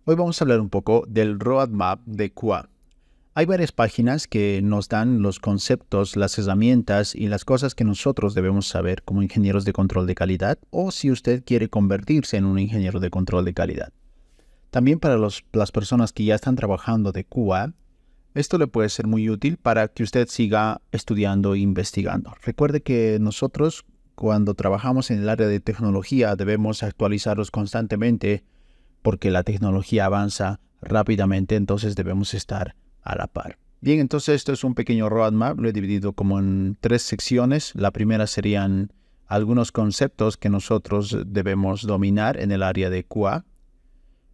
Hoy vamos a hablar un poco del roadmap de QA. Hay varias páginas que nos dan los conceptos, las herramientas y las cosas que nosotros debemos saber como ingenieros de control de calidad o si usted quiere convertirse en un ingeniero de control de calidad. También para las personas que ya están trabajando de QA, esto le puede ser muy útil para que usted siga estudiando e investigando. Recuerde que nosotros cuando trabajamos en el área de tecnología debemos actualizarlos constantemente porque la tecnología avanza rápidamente, entonces debemos estar a la par. Bien, entonces esto es un pequeño roadmap, lo he dividido como en 3 secciones. La primera serían algunos conceptos que nosotros debemos dominar en el área de QA.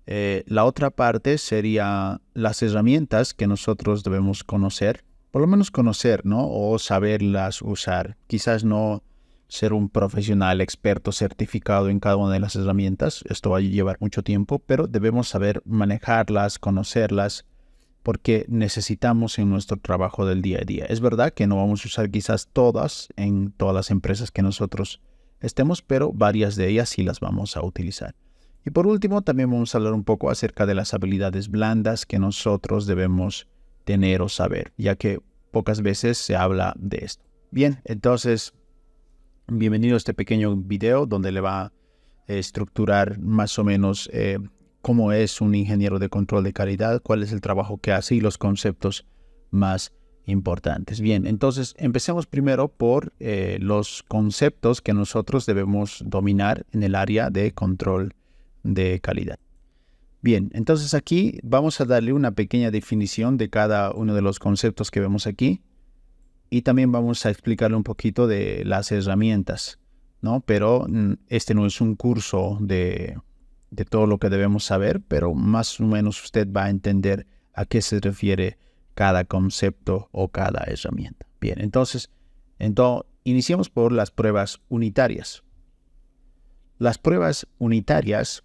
La otra parte sería las herramientas que nosotros debemos conocer, por lo menos conocer, ¿no? O saberlas usar. Quizás no ser un profesional experto certificado en cada una de las herramientas. Esto va a llevar mucho tiempo, pero debemos saber manejarlas, conocerlas, porque necesitamos en nuestro trabajo del día a día. Es verdad que no vamos a usar quizás todas en todas las empresas que nosotros estemos, pero varias de ellas sí las vamos a utilizar. Y por último, también vamos a hablar un poco acerca de las habilidades blandas que nosotros debemos tener o saber, ya que pocas veces se habla de esto. Bien, entonces, bienvenido a este pequeño video donde le va a estructurar más o menos cómo es un ingeniero de control de calidad, cuál es el trabajo que hace y los conceptos más importantes. Bien, entonces empecemos primero por los conceptos que nosotros debemos dominar en el área de control de calidad. Bien, entonces aquí vamos a darle una pequeña definición de cada uno de los conceptos que vemos aquí y también vamos a explicarle un poquito de las herramientas, ¿no? Pero este no es un curso de todo lo que debemos saber, pero más o menos usted va a entender a qué se refiere cada concepto o cada herramienta. Bien, entonces iniciamos por las pruebas unitarias. Las pruebas unitarias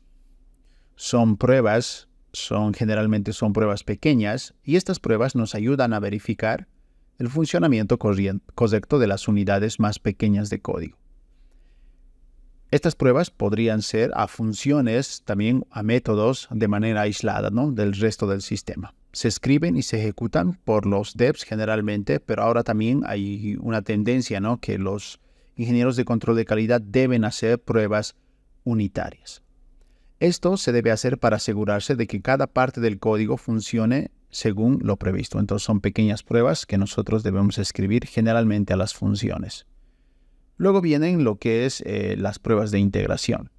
generalmente son pruebas pequeñas y estas pruebas nos ayudan a verificar el funcionamiento correcto de las unidades más pequeñas de código. Estas pruebas podrían ser a funciones, también a métodos de manera aislada, ¿no?, del resto del sistema. Se escriben y se ejecutan por los devs generalmente, pero ahora también hay una tendencia, ¿no?, que los ingenieros de control de calidad deben hacer pruebas unitarias. Esto se debe hacer para asegurarse de que cada parte del código funcione según lo previsto. Entonces son pequeñas pruebas que nosotros debemos escribir generalmente a las funciones. Luego vienen lo que es las pruebas de integración.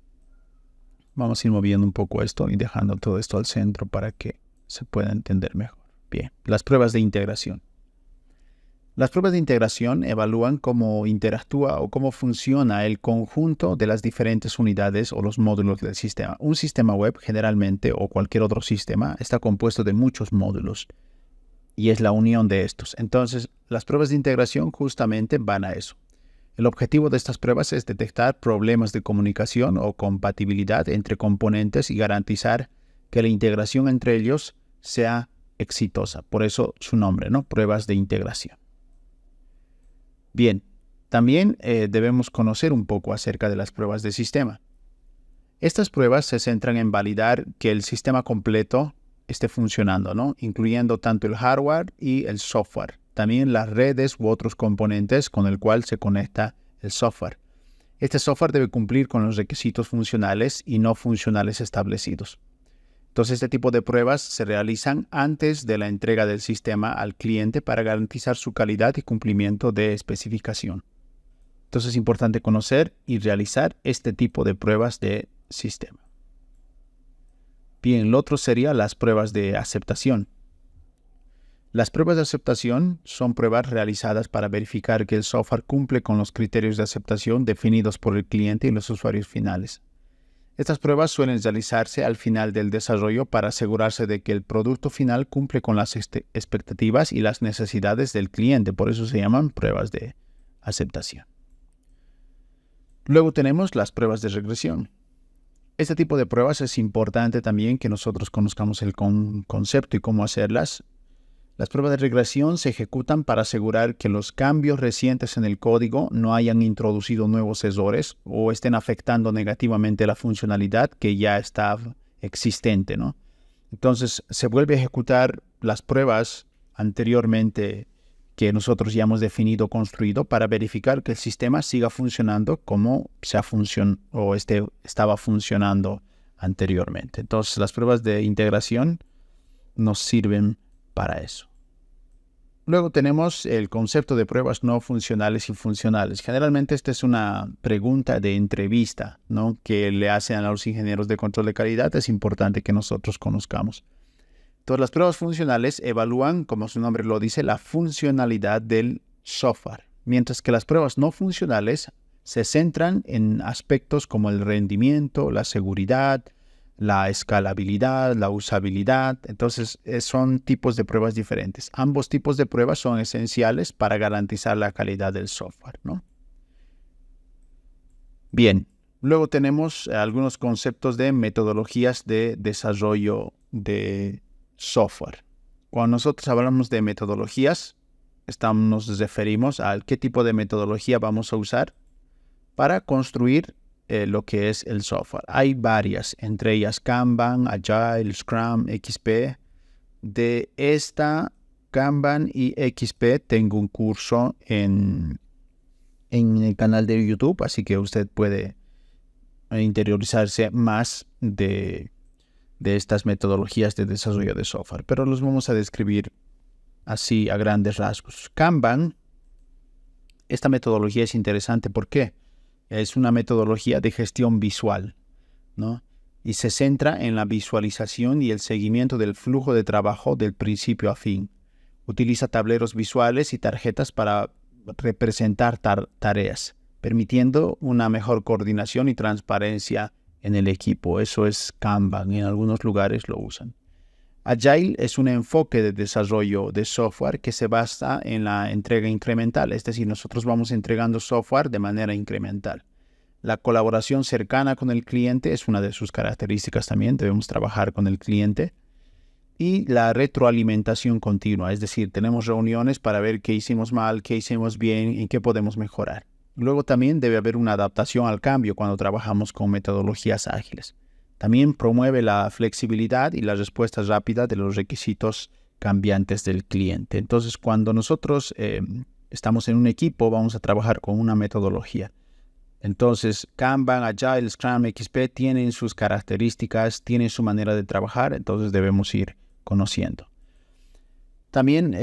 Vamos a ir moviendo un poco esto y dejando todo esto al centro para que se pueda entender mejor. Bien, las pruebas de integración. Las pruebas de integración evalúan cómo interactúa o cómo funciona el conjunto de las diferentes unidades o los módulos del sistema. Un sistema web generalmente o cualquier otro sistema está compuesto de muchos módulos y es la unión de estos. Entonces, las pruebas de integración justamente van a eso. El objetivo de estas pruebas es detectar problemas de comunicación o compatibilidad entre componentes y garantizar que la integración entre ellos sea exitosa. Por eso su nombre, ¿no? Pruebas de integración. Bien, también debemos conocer un poco acerca de las pruebas de sistema. Estas pruebas se centran en validar que el sistema completo esté funcionando, ¿no?, incluyendo tanto el hardware y el software. También las redes u otros componentes con el cual se conecta el software. Este software debe cumplir con los requisitos funcionales y no funcionales establecidos. Entonces, este tipo de pruebas se realizan antes de la entrega del sistema al cliente para garantizar su calidad y cumplimiento de especificación. Entonces, es importante conocer y realizar este tipo de pruebas de sistema. Bien, lo otro sería las pruebas de aceptación. Las pruebas de aceptación son pruebas realizadas para verificar que el software cumple con los criterios de aceptación definidos por el cliente y los usuarios finales. Estas pruebas suelen realizarse al final del desarrollo para asegurarse de que el producto final cumple con las expectativas y las necesidades del cliente. Por eso se llaman pruebas de aceptación. Luego tenemos las pruebas de regresión. Este tipo de pruebas es importante también que nosotros conozcamos el concepto y cómo hacerlas. Las pruebas de regresión se ejecutan para asegurar que los cambios recientes en el código no hayan introducido nuevos errores o estén afectando negativamente la funcionalidad que ya está existente, ¿no? Entonces se vuelve a ejecutar las pruebas anteriormente que nosotros ya hemos definido, construido, para verificar que el sistema siga funcionando como estaba funcionando anteriormente. Entonces las pruebas de integración nos sirven para eso. Luego tenemos el concepto de pruebas no funcionales y funcionales. Generalmente esta es una pregunta de entrevista, ¿no?, que le hacen a los ingenieros de control de calidad. Es importante que nosotros conozcamos. Entonces, las pruebas funcionales evalúan, como su nombre lo dice, la funcionalidad del software, mientras que las pruebas no funcionales se centran en aspectos como el rendimiento, la seguridad, la escalabilidad, la usabilidad. Entonces, son tipos de pruebas diferentes. Ambos tipos de pruebas son esenciales para garantizar la calidad del software, ¿no? Bien, luego tenemos algunos conceptos de metodologías de desarrollo de software. Cuando nosotros hablamos de metodologías, nos referimos a qué tipo de metodología vamos a usar para construir lo que es el software. Hay varias, entre ellas Kanban, Agile, Scrum, XP. De esta Kanban y XP tengo un curso en el canal de YouTube, así que usted puede interiorizarse más de estas metodologías de desarrollo de software, pero los vamos a describir así a grandes rasgos. Kanban, esta metodología es interesante porque es una metodología de gestión visual, ¿no? Y se centra en la visualización y el seguimiento del flujo de trabajo del principio a fin. Utiliza tableros visuales y tarjetas para representar tareas, permitiendo una mejor coordinación y transparencia en el equipo. Eso es Kanban, en algunos lugares lo usan. Agile es un enfoque de desarrollo de software que se basa en la entrega incremental, es decir, nosotros vamos entregando software de manera incremental. La colaboración cercana con el cliente es una de sus características también, debemos trabajar con el cliente. Y la retroalimentación continua, es decir, tenemos reuniones para ver qué hicimos mal, qué hicimos bien y qué podemos mejorar. Luego también debe haber una adaptación al cambio cuando trabajamos con metodologías ágiles. También promueve la flexibilidad y la respuesta rápida de los requisitos cambiantes del cliente. Entonces, cuando nosotros estamos en un equipo, vamos a trabajar con una metodología. Entonces, Kanban, Agile, Scrum, XP tienen sus características, tienen su manera de trabajar, entonces debemos ir conociendo. También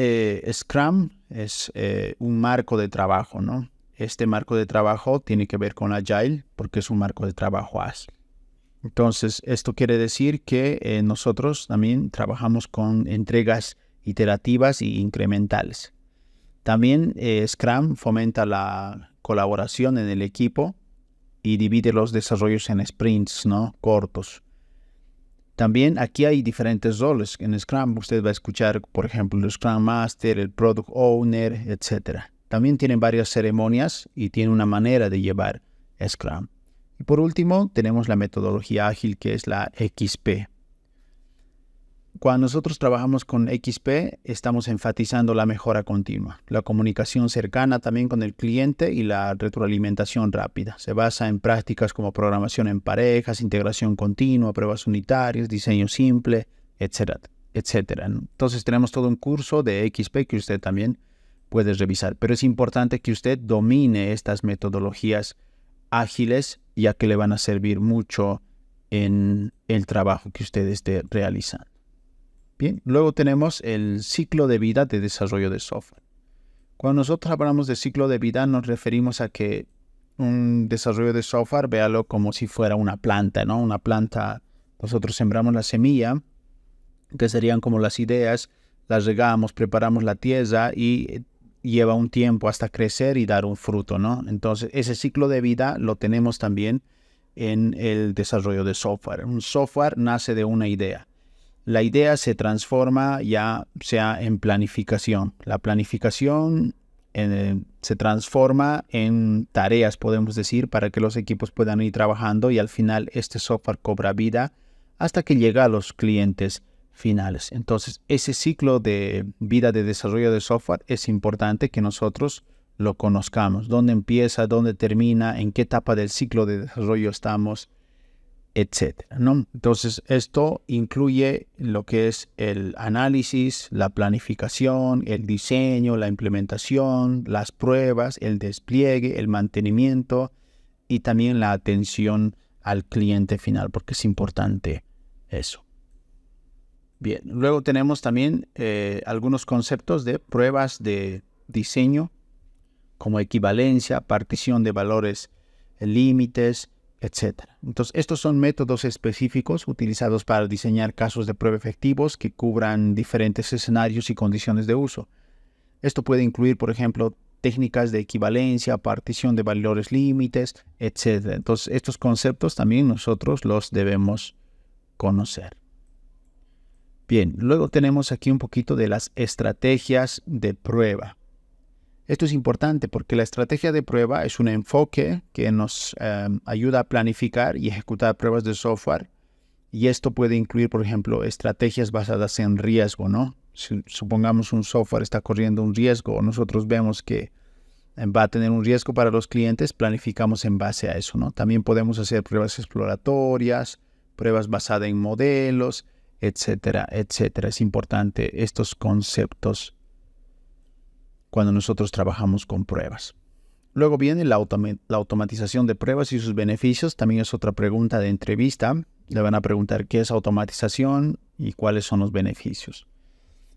Scrum es un marco de trabajo, ¿no? Este marco de trabajo tiene que ver con Agile porque es un marco de trabajo ágil. Entonces, esto quiere decir que nosotros también trabajamos con entregas iterativas y incrementales. También Scrum fomenta la colaboración en el equipo y divide los desarrollos en sprints, ¿no?, cortos. También aquí hay diferentes roles. En Scrum usted va a escuchar, por ejemplo, el Scrum Master, el Product Owner, etc. También tienen varias ceremonias y tiene una manera de llevar Scrum. Y por último, tenemos la metodología ágil, que es la XP. Cuando nosotros trabajamos con XP, estamos enfatizando la mejora continua, la comunicación cercana también con el cliente y la retroalimentación rápida. Se basa en prácticas como programación en parejas, integración continua, pruebas unitarias, diseño simple, etcétera, etcétera. Entonces tenemos todo un curso de XP que usted también puede revisar, pero es importante que usted domine estas metodologías ágiles, ya que le van a servir mucho en el trabajo que usted esté realizando. Bien, luego tenemos el ciclo de vida de desarrollo de software. Cuando nosotros hablamos de ciclo de vida, nos referimos a que un desarrollo de software, véalo como si fuera una planta, ¿no? Una planta, nosotros sembramos la semilla, que serían como las ideas, las regamos, preparamos la tierra y lleva un tiempo hasta crecer y dar un fruto, ¿no? Entonces, ese ciclo de vida lo tenemos también en el desarrollo de software. Un software nace de una idea. La idea se transforma ya sea en planificación. La planificación se transforma en tareas, podemos decir, para que los equipos puedan ir trabajando y al final este software cobra vida hasta que llega a los clientes finales. Entonces, ese ciclo de vida de desarrollo de software es importante que nosotros lo conozcamos. ¿Dónde empieza? ¿Dónde termina? ¿En qué etapa del ciclo de desarrollo estamos? etcétera, ¿no? Entonces, esto incluye lo que es el análisis, la planificación, el diseño, la implementación, las pruebas, el despliegue, el mantenimiento y también la atención al cliente final, porque es importante eso. Bien, luego tenemos también algunos conceptos de pruebas de diseño, como equivalencia, partición de valores, límites, etcétera. Entonces, estos son métodos específicos utilizados para diseñar casos de prueba efectivos que cubran diferentes escenarios y condiciones de uso. Esto puede incluir, por ejemplo, técnicas de equivalencia, partición de valores límites, etcétera. Entonces, estos conceptos también nosotros los debemos conocer. Bien, luego tenemos aquí un poquito de las estrategias de prueba. Esto es importante porque la estrategia de prueba es un enfoque que nos ayuda a planificar y ejecutar pruebas de software. Y esto puede incluir, por ejemplo, estrategias basadas en riesgo, ¿no? Si supongamos un software está corriendo un riesgo, nosotros vemos que va a tener un riesgo para los clientes, planificamos en base a eso, ¿no? También podemos hacer pruebas exploratorias, pruebas basadas en modelos, etcétera, etcétera. Es importante estos conceptos cuando nosotros trabajamos con pruebas. Luego viene la automatización de pruebas y sus beneficios. También es otra pregunta de entrevista. Le van a preguntar qué es automatización y cuáles son los beneficios.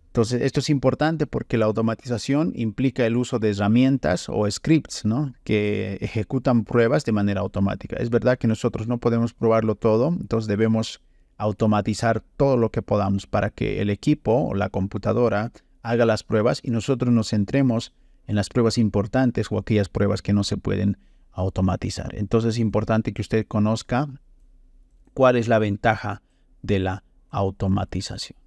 Entonces, esto es importante porque la automatización implica el uso de herramientas o scripts, ¿no?, que ejecutan pruebas de manera automática. Es verdad que nosotros no podemos probarlo todo, entonces debemos automatizar todo lo que podamos para que el equipo o la computadora haga las pruebas y nosotros nos centremos en las pruebas importantes o aquellas pruebas que no se pueden automatizar. Entonces es importante que usted conozca cuál es la ventaja de la automatización.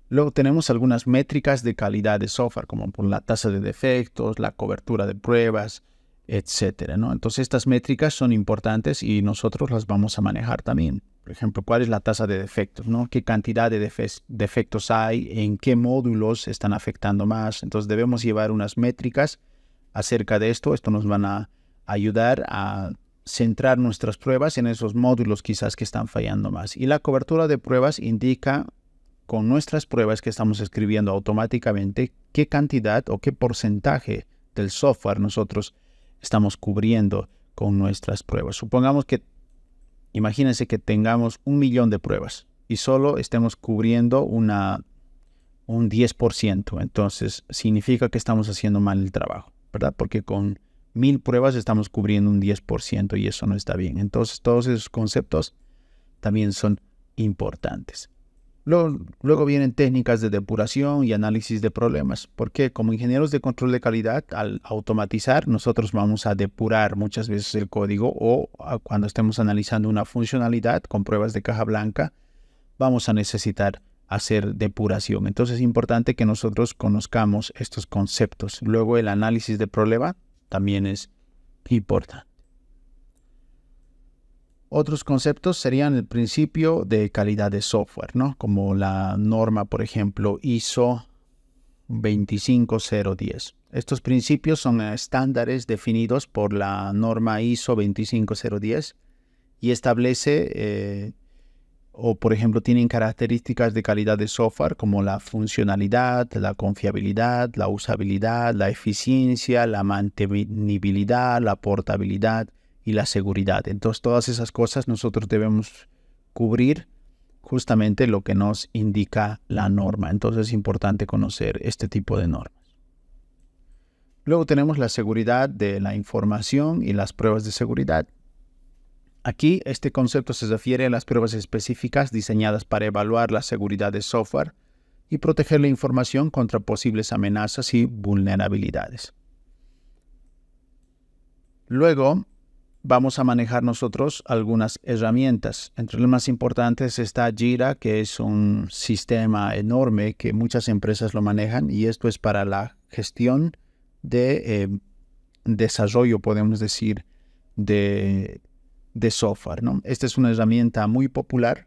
Luego tenemos algunas métricas de calidad de software, como por la tasa de defectos, la cobertura de pruebas, etcétera, ¿no? Entonces estas métricas son importantes y nosotros las vamos a manejar también. Por ejemplo, ¿cuál es la tasa de defectos, ¿no? ¿Qué cantidad de defectos hay? ¿En qué módulos están afectando más? Entonces debemos llevar unas métricas acerca de esto. Esto nos van a ayudar a centrar nuestras pruebas en esos módulos quizás que están fallando más. Y la cobertura de pruebas indica con nuestras pruebas que estamos escribiendo automáticamente qué cantidad o qué porcentaje del software nosotros estamos cubriendo con nuestras pruebas. Supongamos que, imagínense que tengamos 1.000.000 de pruebas y solo estemos cubriendo un 10%. Entonces, significa que estamos haciendo mal el trabajo, ¿verdad? Porque con 1.000 pruebas estamos cubriendo un 10% y eso no está bien. Entonces, todos esos conceptos también son importantes. Luego vienen técnicas de depuración y análisis de problemas, porque como ingenieros de control de calidad, al automatizar, nosotros vamos a depurar muchas veces el código o cuando estemos analizando una funcionalidad con pruebas de caja blanca, vamos a necesitar hacer depuración. Entonces es importante que nosotros conozcamos estos conceptos. Luego el análisis de problema también es importante. Otros conceptos serían el principio de calidad de software, ¿no? Como la norma, por ejemplo, ISO 25010. Estos principios son estándares definidos por la norma ISO 25010 y establece o, por ejemplo, tienen características de calidad de software como la funcionalidad, la confiabilidad, la usabilidad, la eficiencia, la mantenibilidad, la portabilidad y la seguridad. Entonces, todas esas cosas nosotros debemos cubrir justamente lo que nos indica la norma. Entonces, es importante conocer este tipo de normas. Luego tenemos la seguridad de la información y las pruebas de seguridad. Aquí, este concepto se refiere a las pruebas específicas diseñadas para evaluar la seguridad de software y proteger la información contra posibles amenazas y vulnerabilidades. Luego, vamos a manejar nosotros algunas herramientas. Entre las más importantes está Jira, que es un sistema enorme que muchas empresas lo manejan y esto es para la gestión de desarrollo, podemos decir, de software, ¿no? Esta es una herramienta muy popular.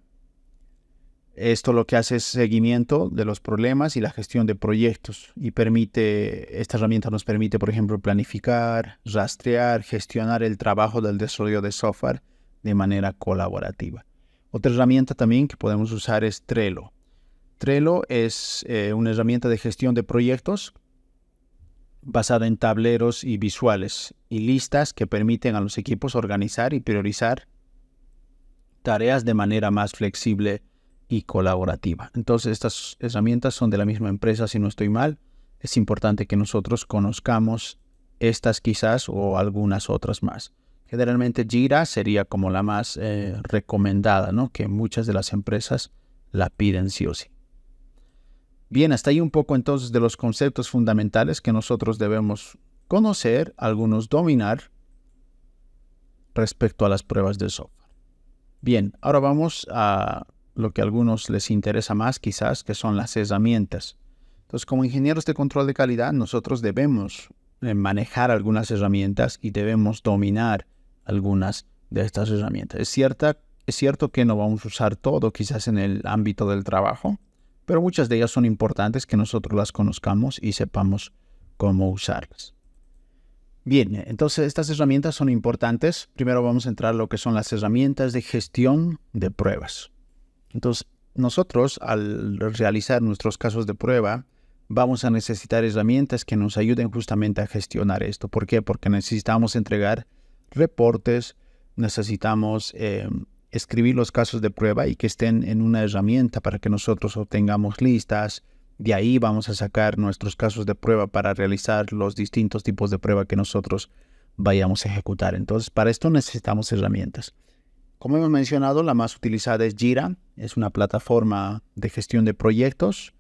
Esto lo que hace es seguimiento de los problemas y la gestión de proyectos y esta herramienta nos permite, por ejemplo, planificar, rastrear, gestionar el trabajo del desarrollo de software de manera colaborativa. Otra herramienta también que podemos usar es Trello. Trello es una herramienta de gestión de proyectos basada en tableros y visuales y listas que permiten a los equipos organizar y priorizar tareas de manera más flexible y colaborativa. Entonces, estas herramientas son de la misma empresa, si no estoy mal. Es importante que nosotros conozcamos estas quizás o algunas otras más. Generalmente Jira sería como la más recomendada, ¿no? Que muchas de las empresas la piden sí o sí. Bien, hasta ahí un poco entonces de los conceptos fundamentales que nosotros debemos conocer, algunos dominar respecto a las pruebas de software. Bien, ahora vamos a lo que a algunos les interesa más quizás, que son las herramientas. Entonces, como ingenieros de control de calidad, nosotros debemos manejar algunas herramientas y debemos dominar algunas de estas herramientas. Es cierto que no vamos a usar todo quizás en el ámbito del trabajo, pero muchas de ellas son importantes que nosotros las conozcamos y sepamos cómo usarlas. Bien, entonces estas herramientas son importantes. Primero vamos a entrar a lo que son las herramientas de gestión de pruebas. Entonces, nosotros al realizar nuestros casos de prueba, vamos a necesitar herramientas que nos ayuden justamente a gestionar esto. ¿Por qué? Porque necesitamos entregar reportes, necesitamos escribir los casos de prueba y que estén en una herramienta para que nosotros obtengamos listas. De ahí vamos a sacar nuestros casos de prueba para realizar los distintos tipos de prueba que nosotros vayamos a ejecutar. Entonces, para esto necesitamos herramientas. Como hemos mencionado, la más utilizada es Jira. Es una plataforma de gestión de proyectos.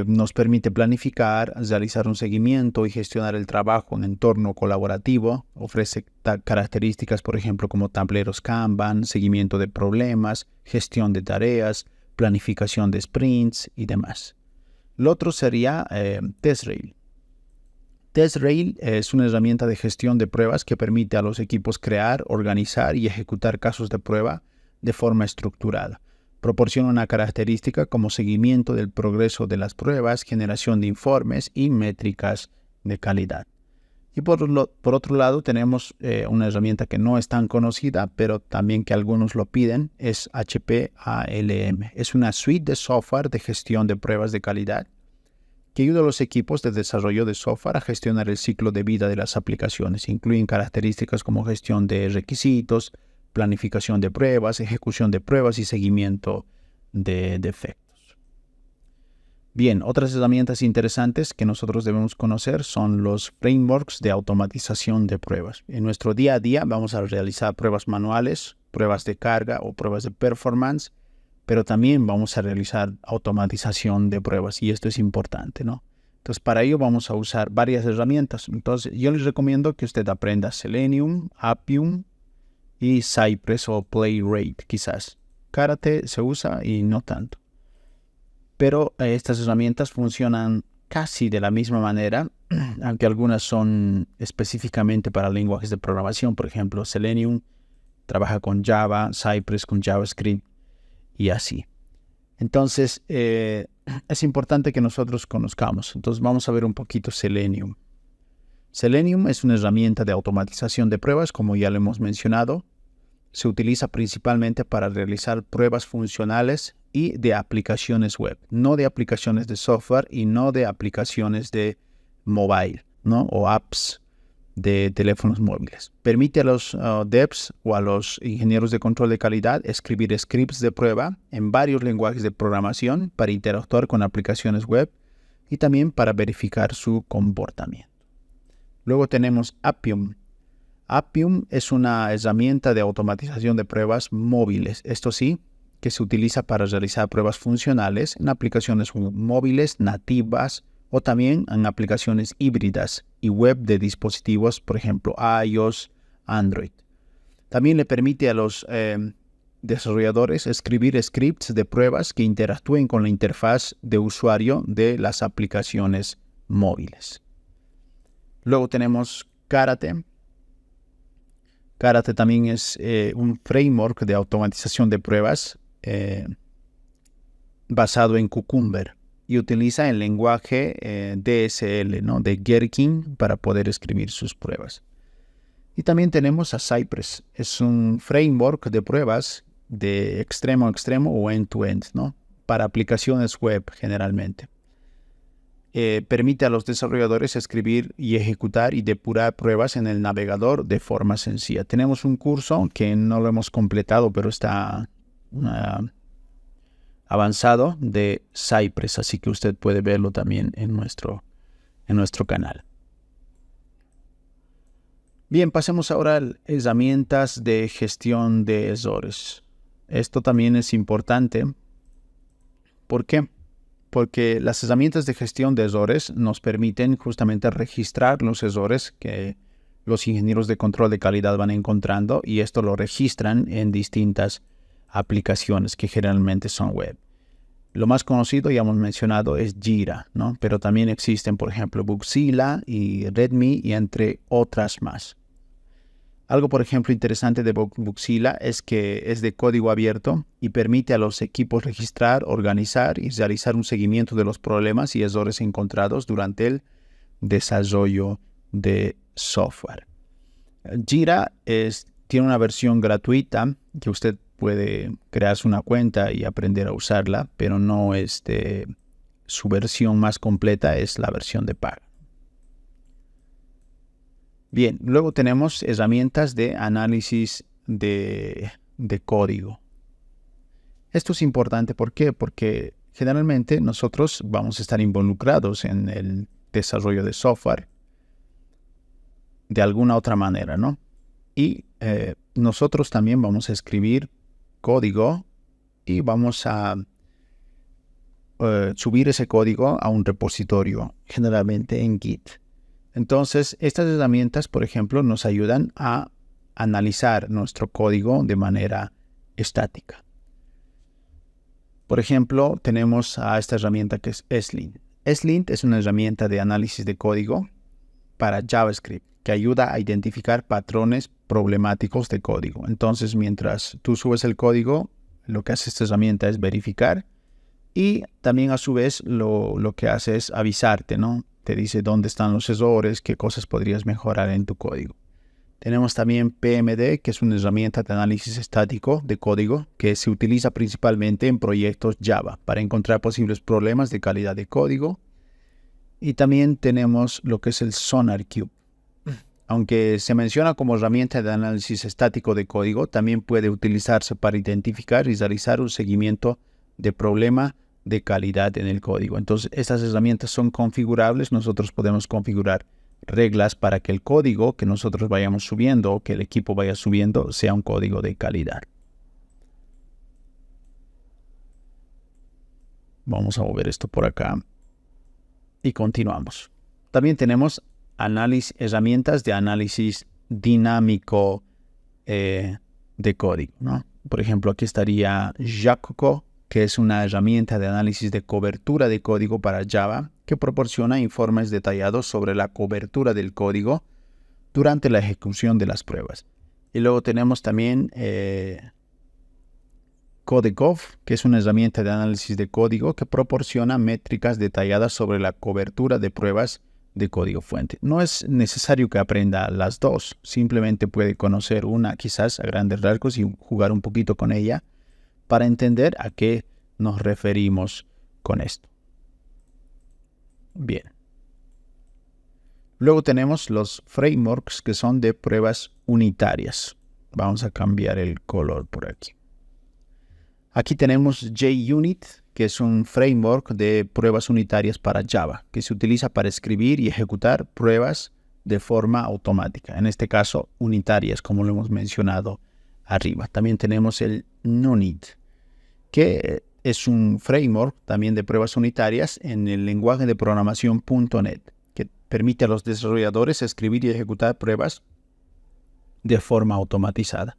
Nos permite planificar, realizar un seguimiento y gestionar el trabajo en entorno colaborativo. Ofrece características, por ejemplo, como tableros Kanban, seguimiento de problemas, gestión de tareas, planificación de sprints y demás. Lo otro sería TestRail. TestRail es una herramienta de gestión de pruebas que permite a los equipos crear, organizar y ejecutar casos de prueba de forma estructurada. Proporciona una característica como seguimiento del progreso de las pruebas, generación de informes y métricas de calidad. Y por otro lado tenemos una herramienta que no es tan conocida, pero también que algunos lo piden, es HPALM. Es una suite de software de gestión de pruebas de calidad que ayuda a los equipos de desarrollo de software a gestionar el ciclo de vida de las aplicaciones. Incluyen características como gestión de requisitos, planificación de pruebas, ejecución de pruebas y seguimiento de defectos. Bien, otras herramientas interesantes que nosotros debemos conocer son los frameworks de automatización de pruebas. En nuestro día a día vamos a realizar pruebas manuales, pruebas de carga o pruebas de performance, pero también vamos a realizar automatización de pruebas y esto es importante, ¿no? Entonces, para ello vamos a usar varias herramientas. Entonces, yo les recomiendo que usted aprenda Selenium, Appium y Cypress o Playwright quizás. Karate se usa y no tanto. Pero estas herramientas funcionan casi de la misma manera, aunque algunas son específicamente para lenguajes de programación. Por ejemplo, Selenium trabaja con Java, Cypress con JavaScript y así. Entonces, es importante que nosotros conozcamos. Entonces, vamos a ver un poquito Selenium. Selenium es una herramienta de automatización de pruebas, como ya lo hemos mencionado. Se utiliza principalmente para realizar pruebas funcionales y de aplicaciones web, no de aplicaciones de software y no de aplicaciones de mobile, ¿no? O apps de teléfonos móviles. Permite a los devs o a los ingenieros de control de calidad escribir scripts de prueba en varios lenguajes de programación para interactuar con aplicaciones web y también para verificar su comportamiento. Luego tenemos Appium. Appium es una herramienta de automatización de pruebas móviles. Esto sí, que se utiliza para realizar pruebas funcionales en aplicaciones móviles nativas o también en aplicaciones híbridas y web de dispositivos, por ejemplo, iOS, Android. También le permite a los desarrolladores escribir scripts de pruebas que interactúen con la interfaz de usuario de las aplicaciones móviles. Luego tenemos Karate. Karate también es un framework de automatización de pruebas basado en Cucumber y utiliza el lenguaje DSL, ¿no? De Gherkin para poder escribir sus pruebas. Y también tenemos a Cypress. Es un framework de pruebas de extremo a extremo o end-to-end, ¿no? Para aplicaciones web generalmente. Permite a los desarrolladores escribir y ejecutar y depurar pruebas en el navegador de forma sencilla. Tenemos un curso que no lo hemos completado, pero está avanzado de Cypress, así que usted puede verlo también en nuestro canal. Bien, pasemos ahora a herramientas de gestión de errores. Esto también es importante. ¿Por qué? Porque las herramientas de gestión de errores nos permiten justamente registrar los errores que los ingenieros de control de calidad van encontrando, y esto lo registran en distintas aplicaciones que generalmente son web. Lo más conocido, ya hemos mencionado, es Jira, ¿no? Pero también existen, por ejemplo, Bugzilla y README y entre otras más. Algo, por ejemplo, interesante de Bugzilla es que es de código abierto y permite a los equipos registrar, organizar y realizar un seguimiento de los problemas y errores encontrados durante el desarrollo de software. Jira tiene una versión gratuita que usted puede crearse una cuenta y aprender a usarla, pero no su versión más completa es la versión de paga. Bien, luego tenemos herramientas de análisis de código. Esto es importante, ¿por qué? Porque generalmente nosotros vamos a estar involucrados en el desarrollo de software de alguna otra manera, ¿no? Y nosotros también vamos a escribir código y vamos a subir ese código a un repositorio, generalmente en Git. Entonces, estas herramientas, por ejemplo, nos ayudan a analizar nuestro código de manera estática. Por ejemplo, tenemos a esta herramienta que es ESLint. ESLint es una herramienta de análisis de código para JavaScript que ayuda a identificar patrones problemáticos de código. Entonces, mientras tú subes el código, lo que hace esta herramienta es verificar, y también a su vez lo que hace es avisarte, ¿no? Te dice dónde están los errores, qué cosas podrías mejorar en tu código. Tenemos también PMD, que es una herramienta de análisis estático de código que se utiliza principalmente en proyectos Java para encontrar posibles problemas de calidad de código. Y también tenemos lo que es el SonarQube. Aunque se menciona como herramienta de análisis estático de código, también puede utilizarse para identificar y realizar un seguimiento de problema de calidad en el código. Entonces, estas herramientas son configurables. Nosotros podemos configurar reglas para que el código que nosotros vayamos subiendo o que el equipo vaya subiendo sea un código de calidad. Vamos a mover esto por acá y continuamos. También tenemos herramientas de análisis dinámico de código, ¿no? Por ejemplo, aquí estaría Jacoco, que es una herramienta de análisis de cobertura de código para Java que proporciona informes detallados sobre la cobertura del código durante la ejecución de las pruebas. Y luego tenemos también Codegov, que es una herramienta de análisis de código que proporciona métricas detalladas sobre la cobertura de pruebas de código fuente. No es necesario que aprenda las dos, simplemente puede conocer una quizás a grandes rasgos y jugar un poquito con ella para entender a qué nos referimos con esto. Bien. Luego tenemos los frameworks que son de pruebas unitarias. Vamos a cambiar el color por aquí. Aquí tenemos JUnit, que es un framework de pruebas unitarias para Java, que se utiliza para escribir y ejecutar pruebas de forma automática. En este caso, unitarias, como lo hemos mencionado arriba. También tenemos el NoNet, que es un framework también de pruebas unitarias en el lenguaje de programación .NET, que permite a los desarrolladores escribir y ejecutar pruebas de forma automatizada.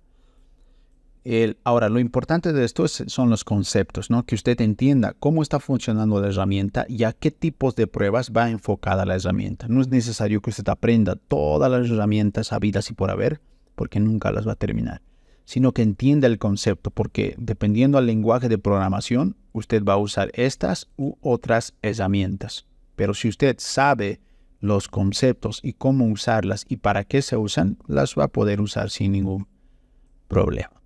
Ahora, lo importante de esto son los conceptos, ¿no? Que usted entienda cómo está funcionando la herramienta y a qué tipos de pruebas va enfocada la herramienta. No es necesario que usted aprenda todas las herramientas habidas y por haber, porque nunca las va a terminar, sino que entienda el concepto, porque dependiendo del lenguaje de programación, usted va a usar estas u otras herramientas. Pero si usted sabe los conceptos y cómo usarlas y para qué se usan, las va a poder usar sin ningún problema.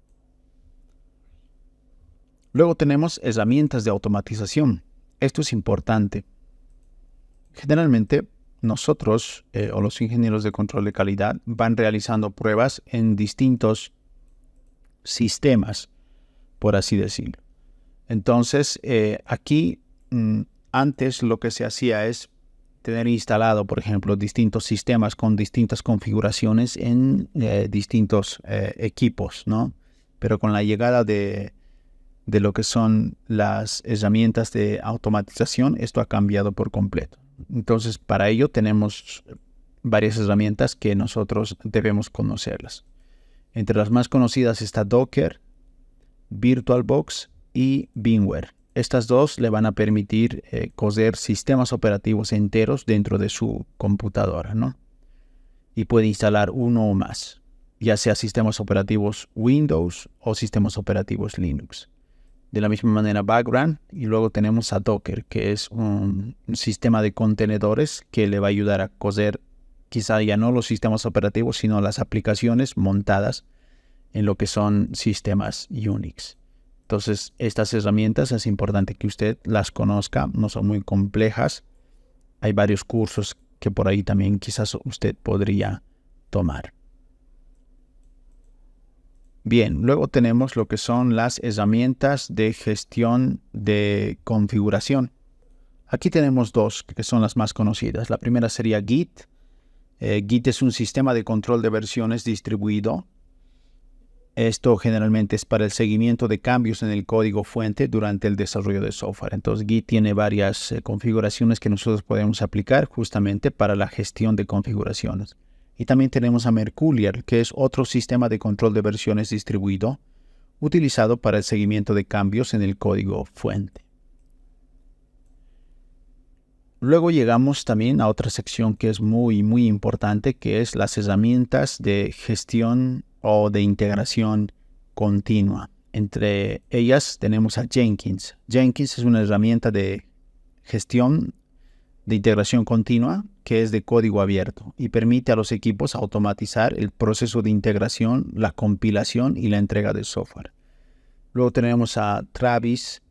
Luego tenemos herramientas de automatización. Esto es importante. Generalmente nosotros o los ingenieros de control de calidad van realizando pruebas en distintos sistemas, por así decirlo. Entonces, aquí antes lo que se hacía es tener instalado, por ejemplo, distintos sistemas con distintas configuraciones en distintos equipos, ¿no? Pero con la llegada de lo que son las herramientas de automatización, esto ha cambiado por completo. Entonces, para ello tenemos varias herramientas que nosotros debemos conocerlas. Entre las más conocidas está Docker, VirtualBox y VMware. Estas dos le van a permitir coser sistemas operativos enteros dentro de su computadora, ¿no? Y puede instalar uno o más, ya sea sistemas operativos Windows o sistemas operativos Linux. De la misma manera Vagrant, y luego tenemos a Docker, que es un sistema de contenedores que le va a ayudar a coser quizá ya no los sistemas operativos, sino las aplicaciones montadas en lo que son sistemas Unix. Entonces, estas herramientas es importante que usted las conozca, no son muy complejas. Hay varios cursos que por ahí también quizás usted podría tomar. Bien, luego tenemos lo que son las herramientas de gestión de configuración. Aquí tenemos dos que son las más conocidas. La primera sería Git. Git es un sistema de control de versiones distribuido. Esto generalmente es para el seguimiento de cambios en el código fuente durante el desarrollo de software. Entonces Git tiene varias configuraciones que nosotros podemos aplicar justamente para la gestión de configuraciones. Y también tenemos a Mercurial, que es otro sistema de control de versiones distribuido, utilizado para el seguimiento de cambios en el código fuente. Luego llegamos también a otra sección que es muy importante, que es las herramientas de gestión o de integración continua. Entre ellas tenemos a Jenkins. Jenkins es una herramienta de gestión de integración continua que es de código abierto y permite a los equipos automatizar el proceso de integración, la compilación y la entrega de software. Luego tenemos a Travis,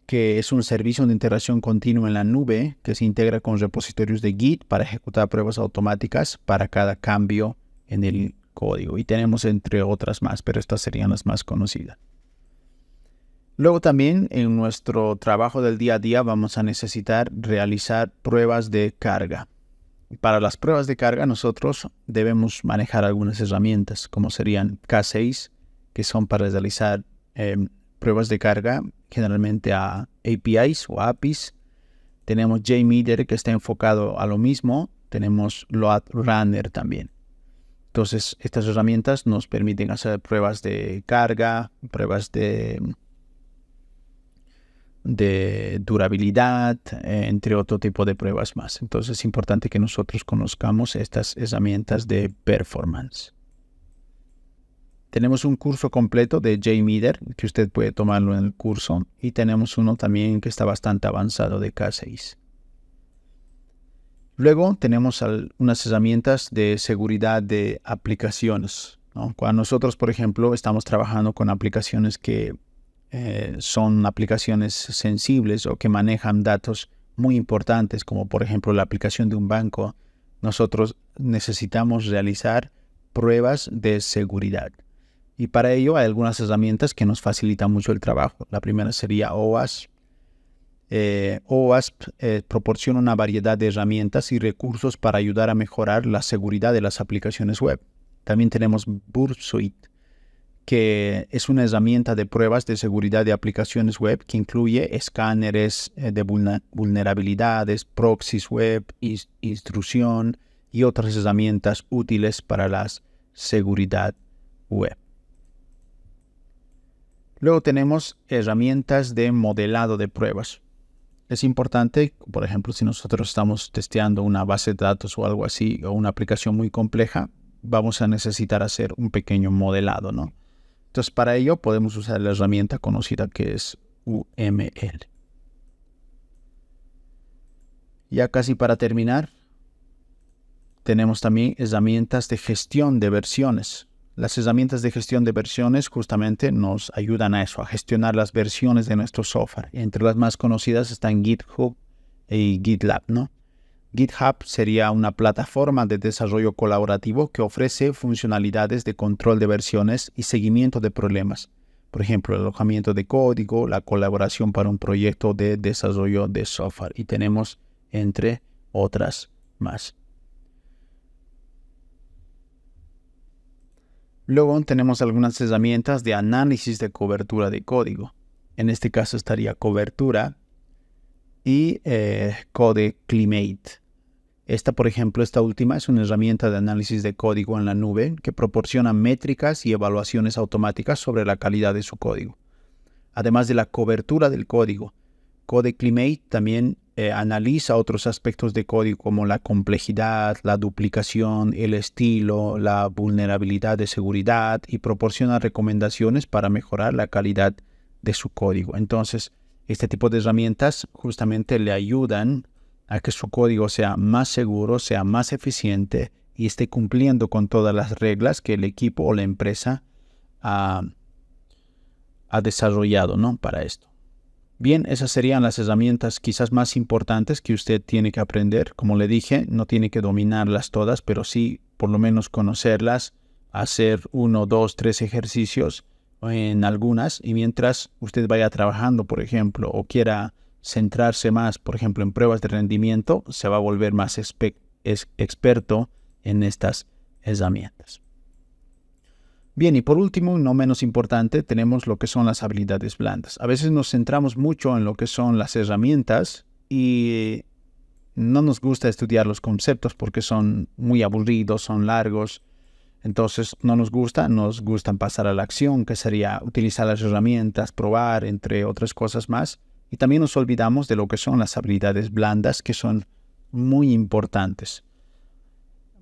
que es un servicio de integración continua en la nube que se integra con repositorios de Git para ejecutar pruebas automáticas para cada cambio en el código. Y tenemos entre otras más, pero estas serían las más conocidas. Luego también en nuestro trabajo del día a día vamos a necesitar realizar pruebas de carga. Para las pruebas de carga nosotros debemos manejar algunas herramientas como serían K6, que son para realizar pruebas de carga generalmente a APIs o APIs. Tenemos JMeter, que está enfocado a lo mismo. Tenemos Load Runner también. Entonces estas herramientas nos permiten hacer pruebas de carga, pruebas de durabilidad, entre otro tipo de pruebas más. Entonces es importante que nosotros conozcamos estas herramientas de performance. Tenemos un curso completo de JMeter que usted puede tomarlo en el curso y tenemos uno también que está bastante avanzado de K6. Luego tenemos unas herramientas de seguridad de aplicaciones, ¿no? Cuando nosotros, por ejemplo, estamos trabajando con aplicaciones que son aplicaciones sensibles o que manejan datos muy importantes, como por ejemplo la aplicación de un banco, nosotros necesitamos realizar pruebas de seguridad. Y para ello hay algunas herramientas que nos facilitan mucho el trabajo. La primera sería OWASP. OWASP proporciona una variedad de herramientas y recursos para ayudar a mejorar la seguridad de las aplicaciones web. También tenemos Burp Suite, que es una herramienta de pruebas de seguridad de aplicaciones web que incluye escáneres de vulnerabilidades, proxies web, intrusión y otras herramientas útiles para la seguridad web. Luego tenemos herramientas de modelado de pruebas. Es importante, por ejemplo, si nosotros estamos testeando una base de datos o algo así, o una aplicación muy compleja, vamos a necesitar hacer un pequeño modelado, ¿no? Entonces, para ello podemos usar la herramienta conocida que es UML. Ya casi para terminar, tenemos también herramientas de gestión de versiones. Las herramientas de gestión de versiones justamente nos ayudan a eso, a gestionar las versiones de nuestro software. Entre las más conocidas están GitHub y GitLab, ¿no? GitHub sería una plataforma de desarrollo colaborativo que ofrece funcionalidades de control de versiones y seguimiento de problemas. Por ejemplo, el alojamiento de código, la colaboración para un proyecto de desarrollo de software. Y tenemos entre otras más. Luego tenemos algunas herramientas de análisis de cobertura de código. En este caso estaría Cobertura y Code Climate. Por ejemplo, esta última es una herramienta de análisis de código en la nube que proporciona métricas y evaluaciones automáticas sobre la calidad de su código. Además de la cobertura del código, Code Climate también analiza otros aspectos de código como la complejidad, la duplicación, el estilo, la vulnerabilidad de seguridad y proporciona recomendaciones para mejorar la calidad de su código. Entonces, este tipo de herramientas justamente le ayudan a que su código sea más seguro, sea más eficiente y esté cumpliendo con todas las reglas que el equipo o la empresa ha desarrollado, ¿no? Para esto. Bien, esas serían las herramientas quizás más importantes que usted tiene que aprender. Como le dije, no tiene que dominarlas todas, pero sí por lo menos conocerlas, hacer 1, 2, 3 ejercicios en algunas y mientras usted vaya trabajando, por ejemplo, o quiera centrarse más, por ejemplo, en pruebas de rendimiento, se va a volver más experto en estas herramientas. Bien, y por último, no menos importante, tenemos lo que son las habilidades blandas. A veces nos centramos mucho en lo que son las herramientas y no nos gusta estudiar los conceptos porque son muy aburridos, son largos. Entonces no nos gustan pasar a la acción, que sería utilizar las herramientas, probar, entre otras cosas más. Y también nos olvidamos de lo que son las habilidades blandas, que son muy importantes.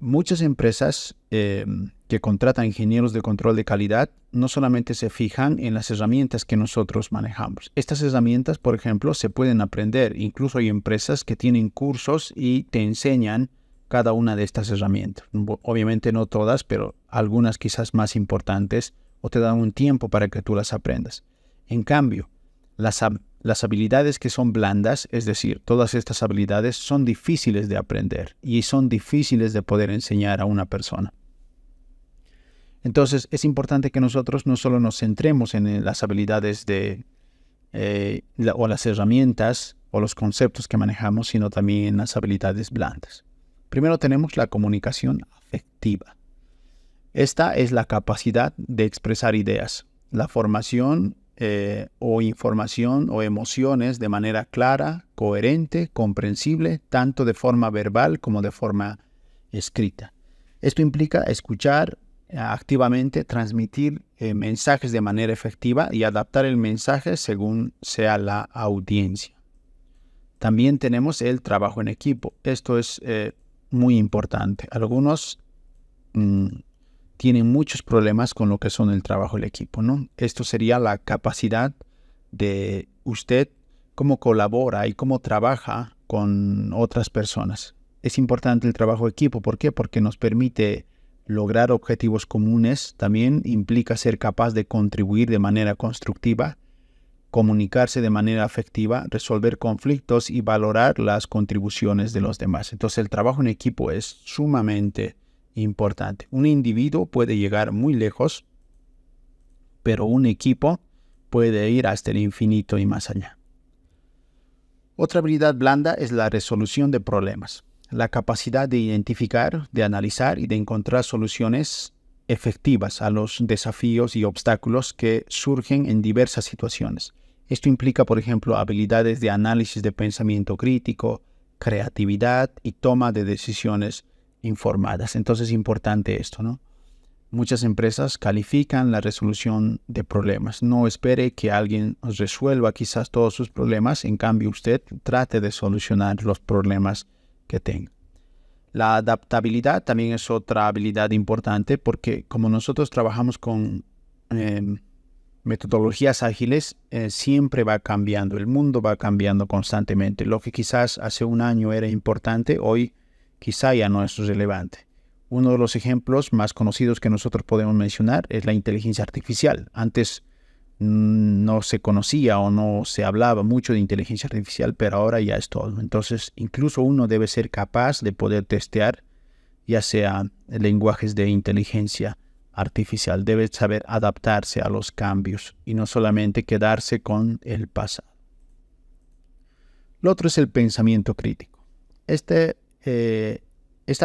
Muchas empresas que contratan ingenieros de control de calidad no solamente se fijan en las herramientas que nosotros manejamos. Estas herramientas, por ejemplo, se pueden aprender. Incluso hay empresas que tienen cursos y te enseñan cada una de estas herramientas. Obviamente no todas, pero algunas quizás más importantes o te dan un tiempo para que tú las aprendas. En cambio, las habilidades que son blandas, es decir, todas estas habilidades son difíciles de aprender y son difíciles de poder enseñar a una persona. Entonces, es importante que nosotros no solo nos centremos en las habilidades o las herramientas o los conceptos que manejamos, sino también en las habilidades blandas. Primero tenemos la comunicación afectiva. Esta es la capacidad de expresar ideas, la formación o información o emociones de manera clara, coherente, comprensible, tanto de forma verbal como de forma escrita. Esto implica escuchar activamente, transmitir mensajes de manera efectiva y adaptar el mensaje según sea la audiencia. También tenemos el trabajo en equipo. Esto es muy importante. Algunos tienen muchos problemas con lo que son el trabajo en equipo, ¿no? Esto sería la capacidad de usted, cómo colabora y cómo trabaja con otras personas. Es importante el trabajo en equipo. ¿Por qué? Porque nos permite lograr objetivos comunes. También implica ser capaz de contribuir de manera constructiva, comunicarse de manera afectiva, resolver conflictos y valorar las contribuciones de los demás. Entonces el trabajo en equipo es sumamente importante. Un individuo puede llegar muy lejos, pero un equipo puede ir hasta el infinito y más allá. Otra habilidad blanda es la resolución de problemas. La capacidad de identificar, de analizar y de encontrar soluciones efectivas a los desafíos y obstáculos que surgen en diversas situaciones. Esto implica, por ejemplo, habilidades de análisis de pensamiento crítico, creatividad y toma de decisiones informadas. Entonces es importante esto, ¿no? Muchas empresas califican la resolución de problemas. No espere que alguien resuelva quizás todos sus problemas. En cambio, usted trate de solucionar los problemas que tenga. La adaptabilidad también es otra habilidad importante porque como nosotros trabajamos con metodologías ágiles, siempre va cambiando. El mundo va cambiando constantemente. Lo que quizás hace un año era importante, hoy quizá ya no es relevante. Uno de los ejemplos más conocidos que nosotros podemos mencionar es la inteligencia artificial. Antes no se conocía o no se hablaba mucho de inteligencia artificial, pero ahora ya es todo. Entonces, incluso uno debe ser capaz de poder testear, ya sea lenguajes de inteligencia artificial. Debe saber adaptarse a los cambios y no solamente quedarse con el pasado. Lo otro es el pensamiento crítico. Esta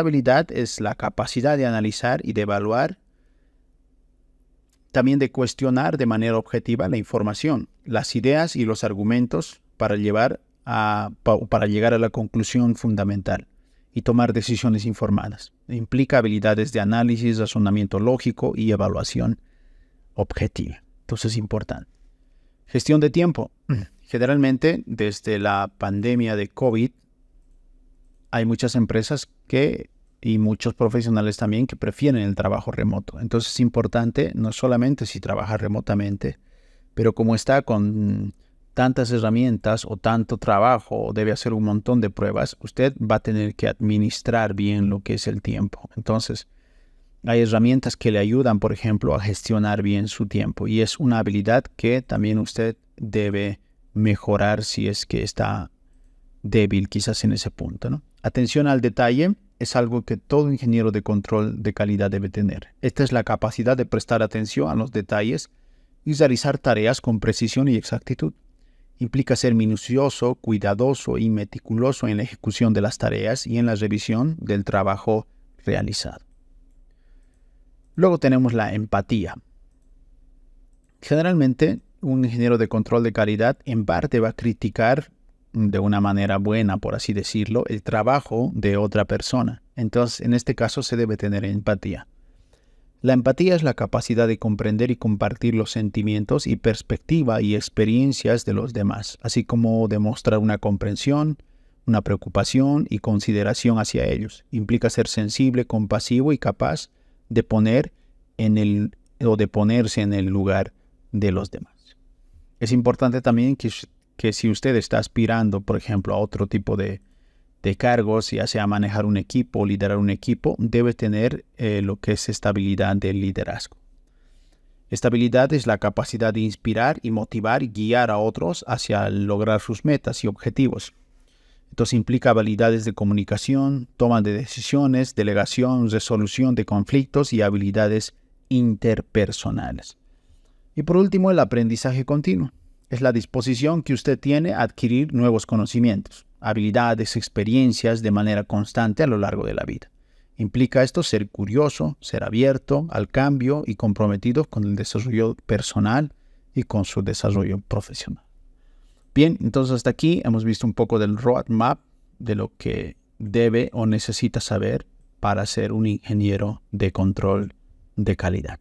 habilidad es la capacidad de analizar y de evaluar, también de cuestionar de manera objetiva la información, las ideas y los argumentos para llegar a la conclusión fundamental y tomar decisiones informadas. Implica habilidades de análisis, razonamiento lógico y evaluación objetiva. Entonces es importante. Gestión de tiempo. Generalmente, desde la pandemia de COVID, hay muchas empresas y muchos profesionales también que prefieren el trabajo remoto. Entonces es importante no solamente si trabaja remotamente, pero como está con tantas herramientas o tanto trabajo o debe hacer un montón de pruebas, usted va a tener que administrar bien lo que es el tiempo. Entonces hay herramientas que le ayudan, por ejemplo, a gestionar bien su tiempo y es una habilidad que también usted debe mejorar si es que está débil quizás en ese punto, ¿no? Atención al detalle es algo que todo ingeniero de control de calidad debe tener. Esta es la capacidad de prestar atención a los detalles y realizar tareas con precisión y exactitud. Implica ser minucioso, cuidadoso y meticuloso en la ejecución de las tareas y en la revisión del trabajo realizado. Luego tenemos la empatía. Generalmente, un ingeniero de control de calidad en parte va a criticar de una manera buena, por así decirlo, el trabajo de otra persona. Entonces, en este caso se debe tener empatía. La empatía es la capacidad de comprender y compartir los sentimientos y perspectiva y experiencias de los demás, así como demostrar una comprensión, una preocupación y consideración hacia ellos. Implica ser sensible, compasivo y capaz de ponerse en el lugar de los demás. Es importante también que si usted está aspirando, por ejemplo, a otro tipo de cargos, ya sea manejar un equipo o liderar un equipo, debe tener lo que es estabilidad del liderazgo. Estabilidad es la capacidad de inspirar y motivar y guiar a otros hacia lograr sus metas y objetivos. Entonces implica habilidades de comunicación, toma de decisiones, delegación, resolución de conflictos y habilidades interpersonales. Y por último, el aprendizaje continuo. Es la disposición que usted tiene a adquirir nuevos conocimientos, habilidades, experiencias de manera constante a lo largo de la vida. Implica esto ser curioso, ser abierto al cambio y comprometido con el desarrollo personal y con su desarrollo profesional. Bien, entonces hasta aquí hemos visto un poco del roadmap de lo que debe o necesita saber para ser un ingeniero de control de calidad.